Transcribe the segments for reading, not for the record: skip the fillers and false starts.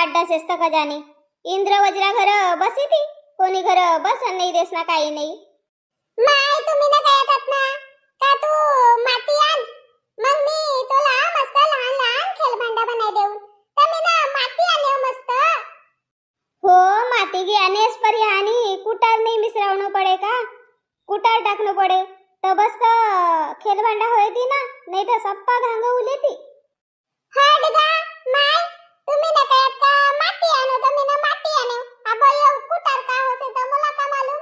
अड्डा सेस्त का जाने इंद्र वज्रा घर बसी थी कोणी घर बस नाही देस ना काही नाही माय तुम्ही ना काय येतात ना का तू माती आण मग मी तुला मस्त लहान लहान खेळभांडा बनाय देऊ तर मी ना माती आणेव मस्त हो माती घे आणेस पर आणि कुटार नाही मिसळवणं पडे का कुटार टाकणं पडे तर बस खेळभांडा होती ना नाही तर सप्पा घांगवले ती हट गा माय तुम्ही ना काय का माती आणो तर मी ना माती आणेव अब यो कुटार का होते तर मला का मालूम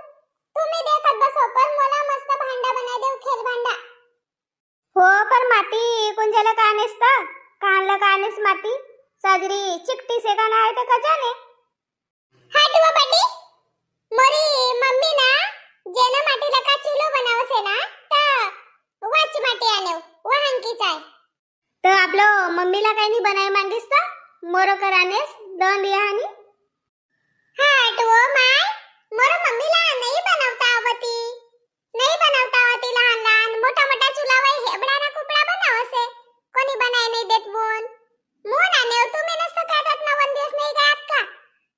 तुम्ही देखत बसो पण मला मस्त भांडा बनाय देऊ खेळभांडा हो पर माती कोणच्याला का आणेस तर कानला का आणेस माती साजरी चिकटी से का नाही तर कजाने हट व बटी मोरी मम्मी ना जेना माटीला का चिलो बनावसे ना तर वाच माटी आणेव वहांकी चाय तर आपलं मम्मीला काही नाही बनाय मांगीस तर मोरो करानेस दन दिया आणि हट वो माय मोर मम्मीला नाही बनवता आवती लहान लहान मोठा मोठा चुलावर हेबडा ना कुपडा बनावसे कोणी बनाय नाही देत मोन आणेव तुम्ही नसतं खातात ना वन दिवस नाही खात का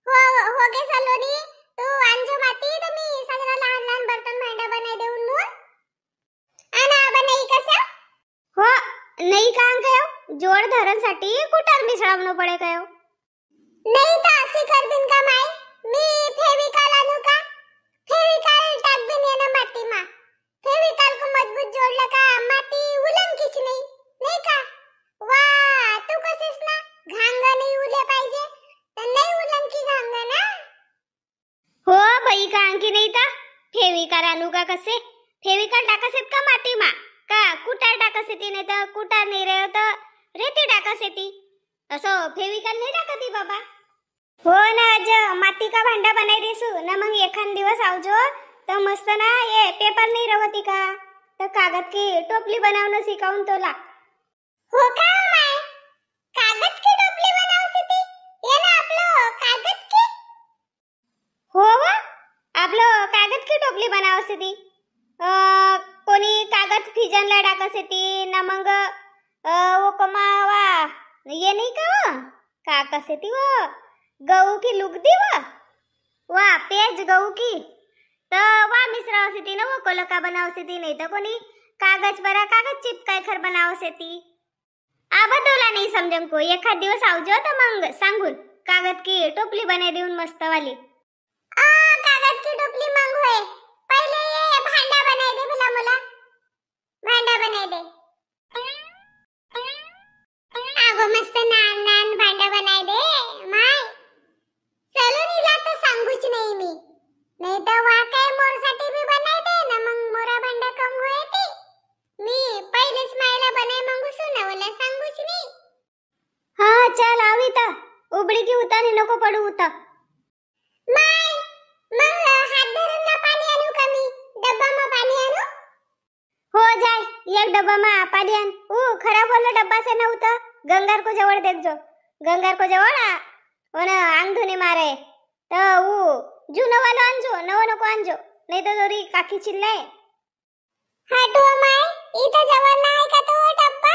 हो गे सलोनी तू अंजू माती तुम्ही सगळं लहान लहान बर्तन भांडा बनाय देऊन मोन आना बनाई कसा हो नाही का अंकयो जोड धरणसाठी कुटार मिसळवणं पडे कयो नाही तर अशी करबिन का माय मी फेविकॉल आणू का फेविकॉल टाकबिन ये ना माती मा फेविकॉल को मजबूत जोड़ला का माती उलन किच नहीं का वाह तू कसेस ना घांगा नहीं उले पाहिजे तर नाही उलन की घांगा ना हो बाई का अंकी नाही तर फेविकॉल आणू का कसे फेविकॉल टाकासेत का माती मा का कुटार टाकासेती नाही तर कुटार नाही रे तर रेती टाकासेती असं फेविकॉल नाही टाकती बाबा हो ना आज माती का भांडा बनाय देसू ना मग एखाद दिवस आवजो तर मस्त ना ये पेपर नाही रवती का तर कागद की टोपली बनावणं शिकावून तोला हो का माय कागद की टोपली बनावते ये ना आपलं कागद की हो व आपलं कागद की टोपली बनावसे ती कोणी कागद फिजनला टाकसेती ना मग वो कमावा ये नाही का कसेती व गहू की लुगदी वा पेज गहू की तर वा मिश्रावसे ती ना वो कोलका बनावसे ती नाही तर कोणी कागज बरा कागज चिपकाय खर बनावसे ती आबदोला नाही समजन को एखाद दिवस आवजो तर मग सांगून कागद की टोपली बनाय देऊन मस्त वाली कागद की टोपली मग होय पहिले ये भांडा बनाय दे भला मला भांडा बनाय दे आगो मस्त नान नान भांडा बनाय दे माय सलोनीला तर सांगूच नाही मी नाही तर वा काय मोरसाठी भी बनाय दे ना मग मोरा भांडा कम होय ते मी पहिलेच मायला बनाय मागू सुनावला सांगूच नाही हा चल आवी तर उबडी की उतानी नको पडू उता माय मग हात धरून ना पाणी आणू का मी डब्बा मा पाणी आणू हो जाय एक डब्बा मा पाणी आण खराब वाला डब्बा से ना उता गंगार को जवळ देखजो गंगार को जवळ ओना आंग धुने मारे तो जुनो वालो आणजो नवो नको आणजो नाही तर जोरी काकी चिल्लाय हटो माय इथं जवळ नाही का तो डब्बा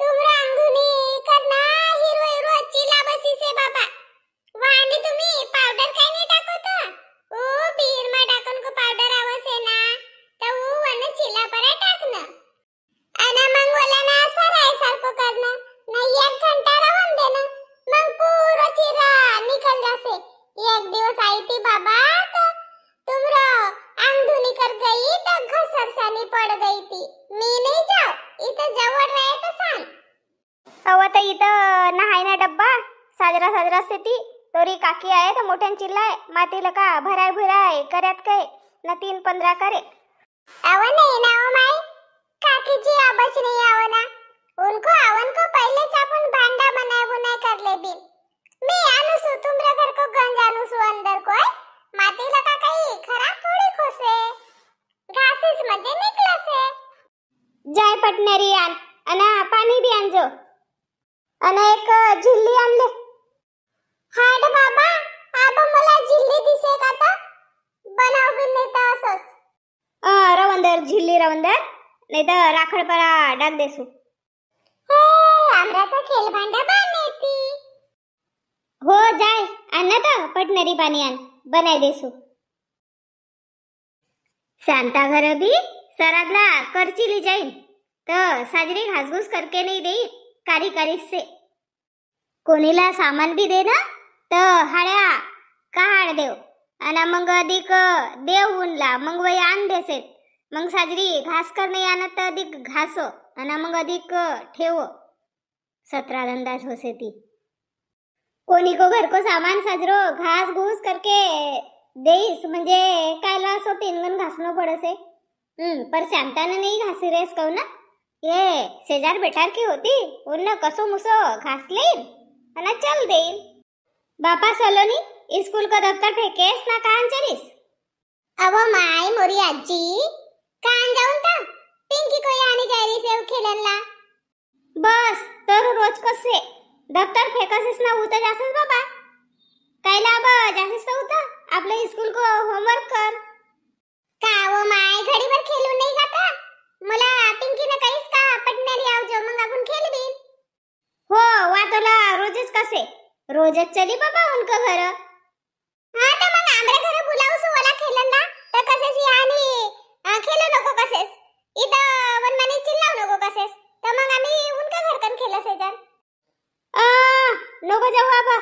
तुमरा अंगुनी करना हिरो हिरो चिला बसी से बाबा वाणी तुम्ही पावडर काय नाही टाकत ओ बीर मा टाकन को पावडर आवसे ना तो वन चिला पर टाकना अना मग बोला ना सराय सारखं करना नाही 1 घंटा राहून देना मग पूरा चिरा निकल जासे एक दिवस आई थी बाबा तो तुमरा अंग धुनी कर गई तो घसरसानी पड़ गई थी मी नहीं जाओ इथं जवळ रहे तो सांग अव तर इथं नहाय ना डब्बा साजरा से ती तोरी काकी आहे तर मोठ्यान चिल्लाय मातीला का भराय भराय करत काय ना 3-15 करे अव नहीं ना ओ माई काकी जी आबच नहीं आव ना उनको आवन को पहले चापुन भांडा बनाए बुनाए कर ले बिन मैं आनु सु तुमरे घर को गंज आनु सु अंदर को माती लगा कहीं खराब थोड़ी खोसे घासेस मजे निकला से जाय पटनेरी आण अना पाणी बी आणजो अना एक झिल्ली आणले हाड बाबा आब मला झिल्ली दिसे का तो बनाव बिन नाही तर असच रवंदर झिल्ली रवंदर नाही तर राखड परा डाक देसू हे हमरा तो खेल भांडा बनाती हो जाय आण तर पटनरी पाणी आण बनाय देसू शांता घर भी सरादला करची ली जाईन तर साजरी घासघूस करके नाही देई कारी कारी से कोणीला सामान भी दे ना तर हाड्या काढ देव आणि मग अधिक देव उनला मग वय आण देसेत मग साजरी घास कर नाही आणत तर अधिक घासो आणि मग अधिक ठेवो 17 धंदाच होसे ती कोणी को घर को सामान साजरो घास घूस करके देईस म्हणजे कायला असो 3 गण घासणं पडसे पर शांताने नाही घासी रेस कहू ना ये शेजार बेटार की होती उन्न कसो मुसो घास लेन आणि चल देईन बापा सलोनी स्कूल का दफ्तर फेकेस ना कान चलीस अब माय मोरी आजी कान जाऊन था पिंकी को आने जा रही से खेलन ला बस तर रोज कसे दफ्तर फेकसेस ना उतर जासेस बाबा कायला अब जासेस तो उतर आपले स्कूल को होमवर्क कर का वो माय घड़ी भर खेलू नहीं खाता मला पिंकी ने कहीस का पटनारी आव जो मग आपण खेल भी हो वातोला रोजच कसे रोजच चली बाबा उनका घर हां तर मग आमरे घरे बुलावसू वाला खेलन ना तर कसेस यानी खेलो नको कसेस इथं वनमानी चिल्लाव नको कसेस तर मग आम्ही उनका घर कन खेला सेजन नको जाऊ बाबा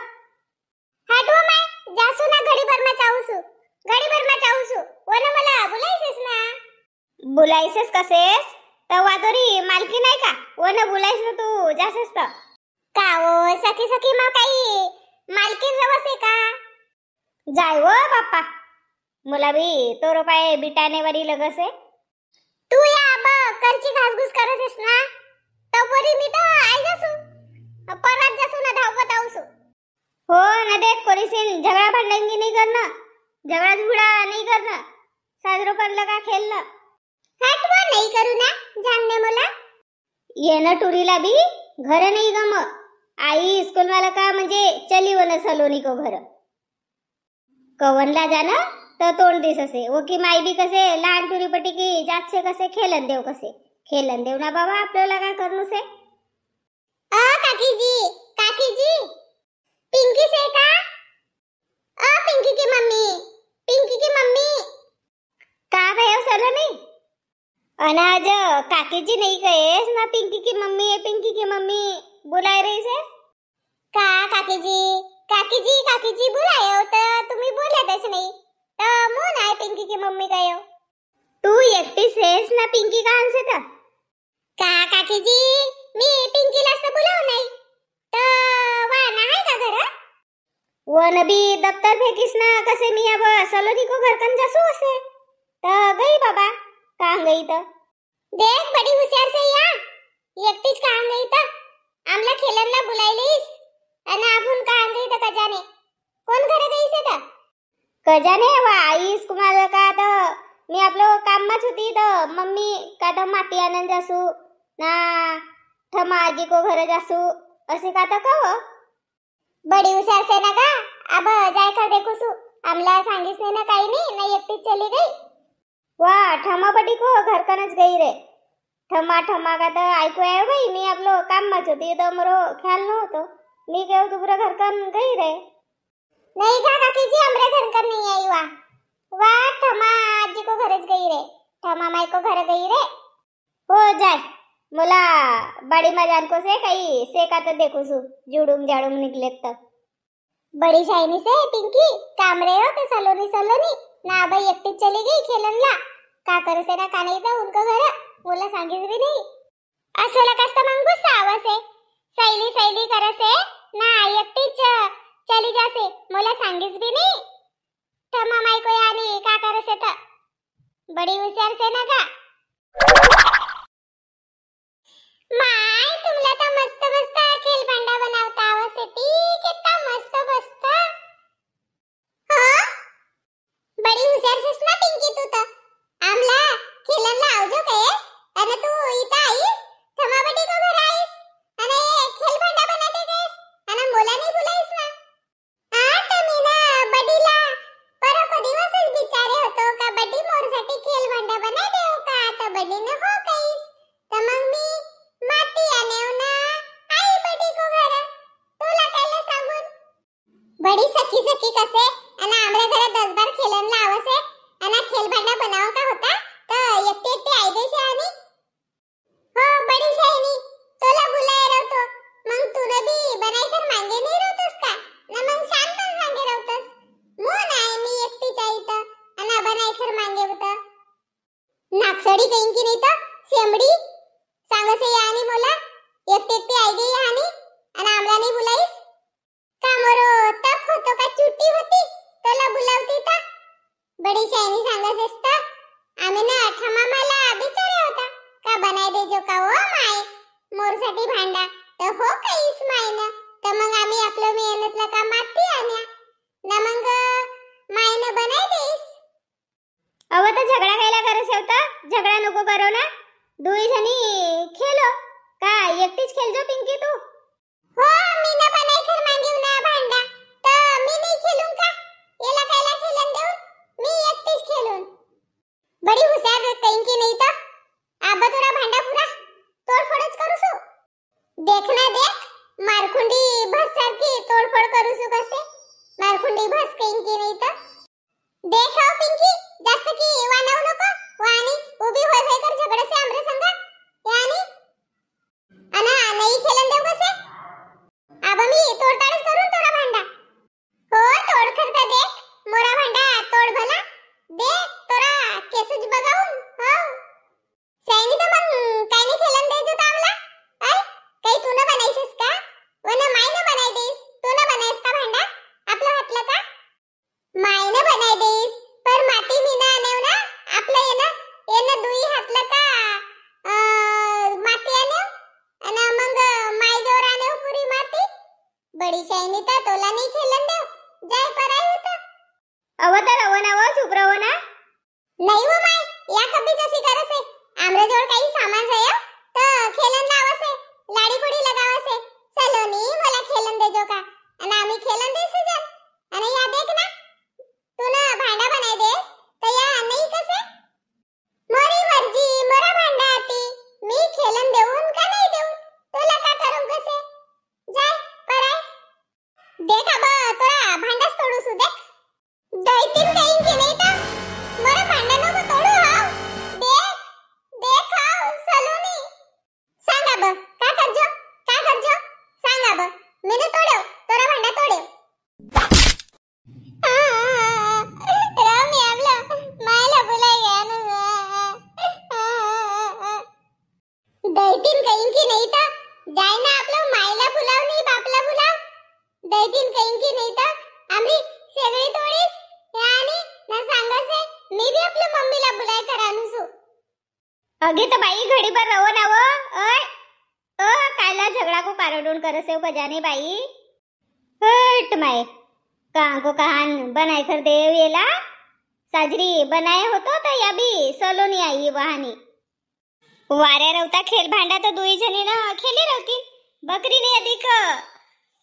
हाटू माय जासू ना घडी भर में चाऊसू वने मला बुलायसेस ना बुलायसेस कसेस तर वादोरी मालकी नाही का वने बुलायस तू जासेस तर का वो सखी सखी मा काही मालकीन रवसे का जाय वो बाप्पा मला भी तो रुपये बिटाने वाली लगसे तू या अब करची घासघूस करतेस ना तवरी मी तर आई जासू परत जासू ना धावत आऊसू हो ना देख कोणीसीन झगड़ा भांडंगी नहीं करना झगड़ा झुगड़ा नहीं करना साजरो कर लगा खेलना हटवा नहीं करू ना जानने मला ये न टुरीला भी घर नहीं गम आई स्कूल वाला का म्हणजे चली वन सलोनी को घर कवनला जाना तर तोंड दिस असे वो की माई भी कसे लहान टुरी पटी की जास्त से कसे खेलन देव ना बाबा आपल्याला काय करणू से काकी जी पिंकी से का पिंकी की मम्मी का भयो सलोनी अनाज काकी जी नहीं कहेस ना पिंकी की मम्मी बुलाए रही से का काकी जी बुलाए हो तर तुम्ही बोलतच नाही तर मून आहे पिंकी की मम्मी काय हो तू एकटी सेस ना पिंकी का आणसे तर का काकी जी मी पिंकीला असं बुलाव नाही तर वाना आहे का घर वन भी दफ्तर फेकिस ना कसे मी अब सलोनी को घर कन जासू असे तर गई बाबा कहाँ गई तर देख बड़ी होशियार से या एकटीच कहाँ गई तर आमला खेलनला बुलायलीस आणि आपण कहाँ गई तर कजाने कोण घरे गई से तर कजाने वा आई कुमार का तर मी आपलं कामच होती तर मम्मी का तर माती आनंद जासू ना थमा आजी को घर जासू असे का तर कहो बड़ी होशियार से ना का अब जाय कर देखो सु आमला सांगितले ना काही नाही एकटीच चली गई वा ठमा पटी को घर कनच गई रे ठमा का तर ऐकू आहे बाई मी आपलं कामच होती तर मरो ख्याल नव्हतो मी केव तुमरा घर कन गई रे नहीं का काकी जी हमरे घर कर नहीं आई वा ठमा आजी को घरच गई रे ठमा माई को घर गई रे हो जाय मला बड़ी मजान को से कहीं से का तो देखो सु जुड़ूम जाड़ूम निकले तो बड़ी शाइनी से पिंकी काम रे हो तो सलोनी ना भाई एकटी चली गई खेलनला का करे से ना का नहीं था उनका घर बोला सांगितलं भी नहीं असला कष्ट मग गुस्सा आवसे सैली करसे ना एकटीच चली जासे मला सांगिस भी नहीं ठमा माई को यानी का करसे तर बड़ी होशियार से ना का माय तुमला तर मस्त खेल भांडा बनवता आवसे ती कितना मस्त हां बड़ी होशियार सेस ना पिंकी तू तर आमला खेलनला आवजो कयस आणि तू इथं आईस थमाबटी को घर आईस आणि खेल भांडा बनाते गयस आणि मला नाही बोलायस ना तुम्ही ना बडीला परको दिवसच बिचारे होतो का बडी मोरसाठी खेल भांडा बनाय देऊ का आता बडीने हो कयस तर मग मी माती आणेव ना आई बडी को घर तुला कायला सांगून कहीं की नहीं तो सेमड़ी सांग से यानी मोला एकटे एकटे आई गई यानी आणि आमला नाही बुलाईस का मोरो तप होतो का चुट्टी होती तोला बुलावती ता बड़ी शायनी सांगस असता आम्ही ना ठमा मला बिचारे होता का बनाय देजो का ओ माय मोरसाठी भांडा तर हो काहीच मायना तर मग आम्ही आपलं मेहनतला का माती आण्या ना मग मायना बनाय देस अव तर झगडा कायला करस होता झगडा नको करो ना दोई जणी खेलो का एकटीच खेलजो पिंकी तू हो मी ना बनाय कर मांगीव ना भांडा तर मी नाही खेलूं का याला कायला खेलन देऊ मी एकटीच खेलून बड़ी हुशार कहीं की नहीं तो आबा तोरा भांडा पूरा तोडफोडच करू सु देखना देख मारखुंडी भस सारखी तोडफोड करू सु कसे मारखुंडी भस कहीं की नहीं तो देख आओ पिंकी जास्त की वानव नको वाणी उभी होय होय कर झगडा से आमरे संगा यानी अना नाही खेलन देऊ कसे आबा मी तोडताडच करून तोरा भांडा हो तोड करता देख मोरा भांडा तोड भला देख तोरा केसच बघाऊन हो सैनी तर मग काय नाही खेलन देजो तामला ऐ काही तू न बनायसीस का वन माय न बनाय देस तू न बनायस का भांडा आपलं हातलं का माय न बनाय देस पर माती मी ना आनेव ना आपलं येना दुई हातलं का माती आनेव आणि मग माय जोर आनेव पुरी माती बड़ी सैनी तर तोला नाही खेलन देव जाय पराय होता अव तर रवो ना व चुप रहो ना नहीं वो माय या कभी जैसी करस है आमरे जोड़ काही सामान रयो तो खेलन लावस है लाडी पुडी लगावस है चलो नी मला खेलन देजो का आणि आम्ही खेलन देस जन आणि या देख ना तू ना भांडा बनाय देस तो या नाही कसे मोरी मर्जी मोरा भांडा आती मी खेलन देऊन का नाही देऊन तुला का करू कसे जाय पराय देख अब तोरा भांडाच तोडू सु देख दैतीन कहीं की नहीं था मोरा भांडा नको तोडू हाव देख देख हाव सलोनी सांग अब का करजो सांग अब मैंने तोड्यो तोरा भांडा तोड्यो राम यावला मायला बुलाय गया ना दैतीन कहीं की नहीं था जाय ना आपलं मायला बुलाव नाही बापला बुलाव दैतीन कहीं की नहीं था आम्ही सगळे तोडीस यानी ना सांगसे मी भी आपल्या मम्मीला बुलाय करानू सु अगे तो बाई घड़ी पर रहो ना वो ओय ओ कायला झगड़ा को कारोडून करसे हो बजाने बाई हट माय कहां को कहान बनाय कर देव येला साजरी बनाए होतो तो या भी सलोनी आई वहानी वारे रवता खेल भांडा तो दुई जणी ना खेली रवती बकरी ने अधिक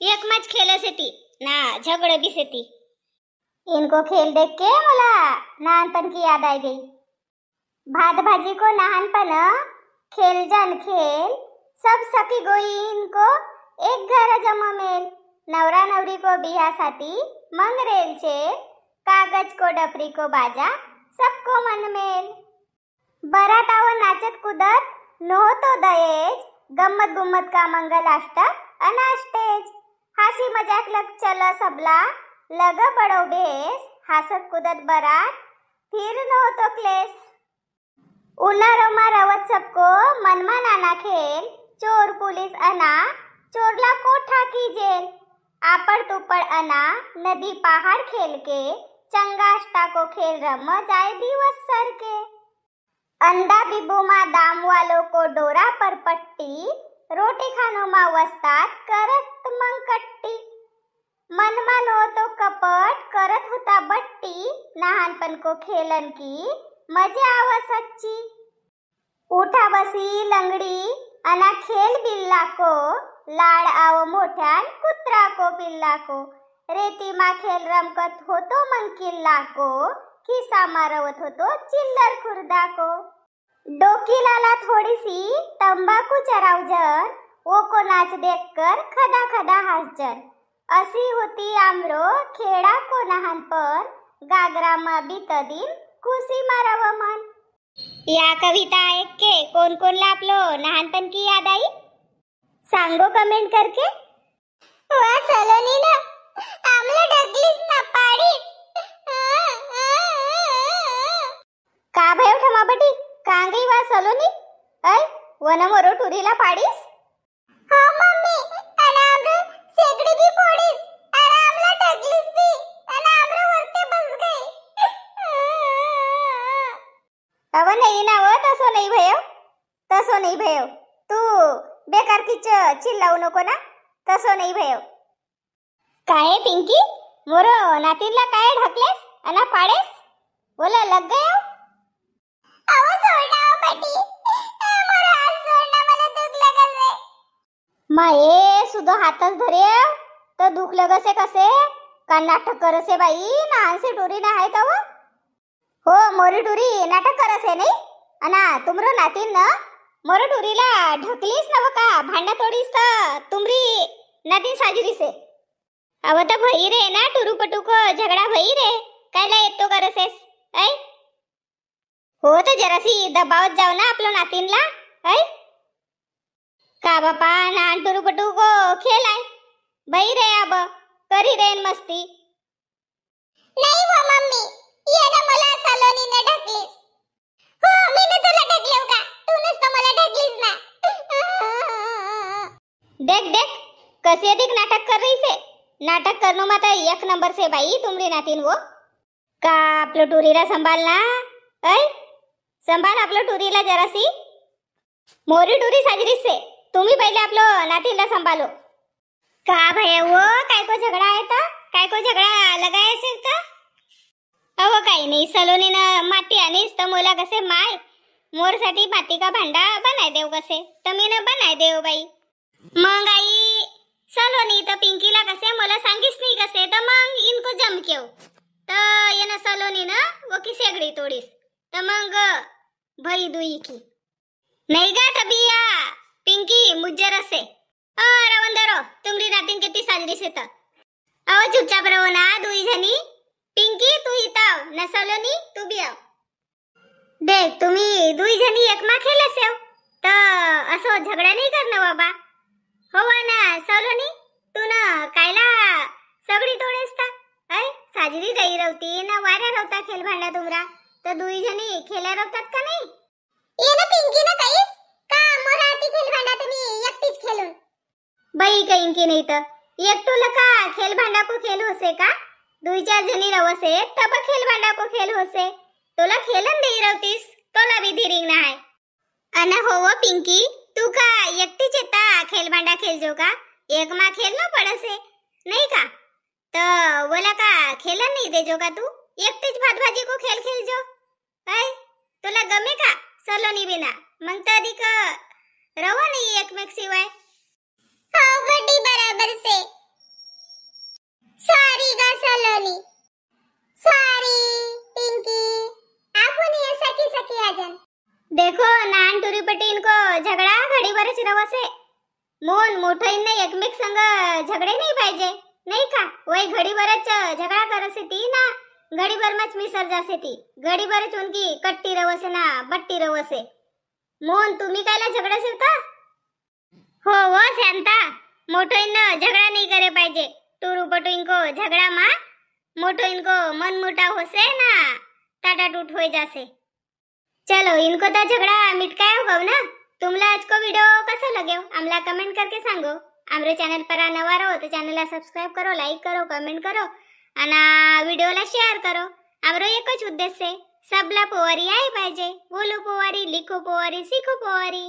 एक मैच खेल सेती ना झगड़ भी सेती इनको खेल देख के मला नानपन की याद आ गई भात भाजी को नहानपन खेल जन खेल सब सखी गोई इनको एक घर जमा मेल नवरा नवरी को बिहासाठी मंगरेल छे कागज को डपरी को बाजा सबको मन मेल बरात आव नाचत कूदत नहोतो दहेज गम्मत गुम्मत का मंगल अष्टक अनास्टेज हासी मजाक लग चल सबला लग बड़ो बेस हासत कूदत बरात फिर नहोतो क्लेश उन्हाळोमा रवत सबको मनमा नाना खेल चोर पुलिस अना चोरला कोठा की जेल आपड़ तुपड़ अना नदी पहाड़ खेल के चंगाष्टा को खेल रम जाए दिवस सर के अंडा बिबू मा दाम वालों को डोरा पर पट्टी रोटी खानो मा वस्तात करत मंकट्टी मनमा नो तो कपट करत होता बट्टी लहानपण को खेलन की मजा आव सच्ची उठा बसी लंगडी अना खेल बिल्ला को लाड आव मोठ्यान कुत्रा को पिल्ला को रेती मा खेल रमकत होतो मन किल्ला को खिसा मारवत होतो चिल्लर खुर्दा को डोकी लाला थोड़ी सी तंबाकू चराव जन वो को नाच देखकर खदा खदा हंस जन असी होती आमरो खेड़ा को लहानपण गागरा मा बीत दिन खुशी मारव मन या कविता ऐक के कोण कोणला आपलं लहानपण की याद आई सांगो कमेंट करके वा सलोनी ना आमला डगलीस ना पाडी का भयो ठमाबटी कांगई वा सलोनी ऐ वन मोरो टुरीला पाडीस हो मम्मी आणि आम्ही शेगडी भी फोडीस आणि आम्हाला टकलीस भी आणि आम्हाला वरते बस गई अव नाही ना व तसो नाही भयो तसो नाही भयो तू बेकार किच चिल्लावू नको ना तसो नाही भयो काय पिंकी मोरो नातीनला काय ढकलेस अना पाडेस बोला लग गयो अहो सोडा पाटी मला हात सोडा मला दुखलं कसे माये सुद्धा हातच धरेव तर दुखलं कसे कसे का नाटक करसे बाई नानसे टुरी ना आहे तव हो मोरी टुरी नाटक करसे नाही अना तुमरो नातीन ना मोरी टुरीला ढकलीस नव का भांडा तोडीस तर तुमरी नातीन साजरी से अब तो भई रे ना टुरू पटू को झगड़ा भई रे कायला येतो करसेस ऐ हो तो जरासी दबावत जाओ ना आपलो नातीनला ऐ का बापा नान टुरू पटू को खेलाय भई रे अब करी रे मस्ती नाही हो मम्मी ये ना मला सलोनीने ढकलीस हो मीने तुला ढकलेव का तूनेच तर मला ढकलीस ना देख देख कसे अधिक नाटक कर रही से नाटक करनो माता एक नंबर से भाई तुमरी नातीन वो का आपलो टुरीला संभालना ऐ संभाल आपलो टुरीला जरासी मोरी टुरी साजरी से तुम्ही पहिले आपलो नातीला संभालो का भैया वो काय को झगड़ा है ता काय को झगड़ा लगाया से ता अहो काही नाही सलोनी ना माती आणीस तर मोला कसे माय मोर साठी माती का भांडा बनाय देव कसे तमी ना बनाय देव बाई मग आई सलोनी तर पिंकीला कसे मला सांगीस नाही कसे तर मग इनको जम केव तर ये ना सलोनी ना वो की शेगडी तोडीस तर मग भई दुई की नहीं गा तबिया पिंकी मुज्जर से रवंदरो तुमरी नातिन किती साजरी से तर अहो चुपचाप रहो ना दुई जनी पिंकी तू इताव न सलोनी तू भी आव देख तुम्ही दुई जनी एकमा खेलसेव तर असो झगडा नाही करना बाबा हो ना सलोनी तू ना कायला सगडी तोडेस ता ऐ साजरी गई रवती ना वाऱ्या रवता खेल भांडा तुमरा तर दुई जनी खेल्या रवतात का नाही ये ना पिंकी ना काहीच का मोराटी खेळ भांडा तुम्ही एकटीच खेळून बाई काही की नाही तर एकटूला का खेल भांडा को खेल होसे का दुई चार जनी रवसे तब खेल भांडा को खेल होसे तोला खेलन देई रवतीस तोला भी धीरिंग ना है अना हो पिंकी तू का एकटी चेता खेल भांडा खेल जो का एक मा खेलनो पड़से नहीं का तो बोला का खेलन नहीं दे जो का तू एकटीच भात भाजी को खेल खेल जो ऐ तोला गमे का सलोनी बिना मग तर अधिक रवा नाही एकमेक शिवाय हो गड्डी बराबर से सॉरी गा सलोनी सॉरी पिंकी आपण ये सखी सखी आजन देखो नान टुरी पटीन को झगड़ा घडी बरच रवसे मोन मोठईन ने एकमेक संग झगडे नाही पाहिजे नाही का वय घडी बरच झगड़ा करसे ती ना घडी भर मच मिसर जासे ती घडी बरच उनकी कट्टी रवसे ना बट्टी रवसे मोन तुम्ही कायला झगड़ा शिवता हो वो शांता मोठईन झगड़ा नहीं करे पाहिजे टुरू पटूइन को झगड़ा मा मोठईन को मन मोटा होसे ना टाटा टूट हो जासे चलो इनको तो झगड़ा मिटकाया होगा ना तुमला आज को वीडियो कैसा लगे हमला कमेंट करके सांगो हमारे चैनल पर नवा रहो तो चैनल ला सब्सक्राइब करो लाइक करो कमेंट करो आणि वीडियो ला शेअर करो हमरो एकच उद्देश है सबला पोवारी आई पाहिजे बोलो पोवारी लिखो पोवारी सीखो पोवारी।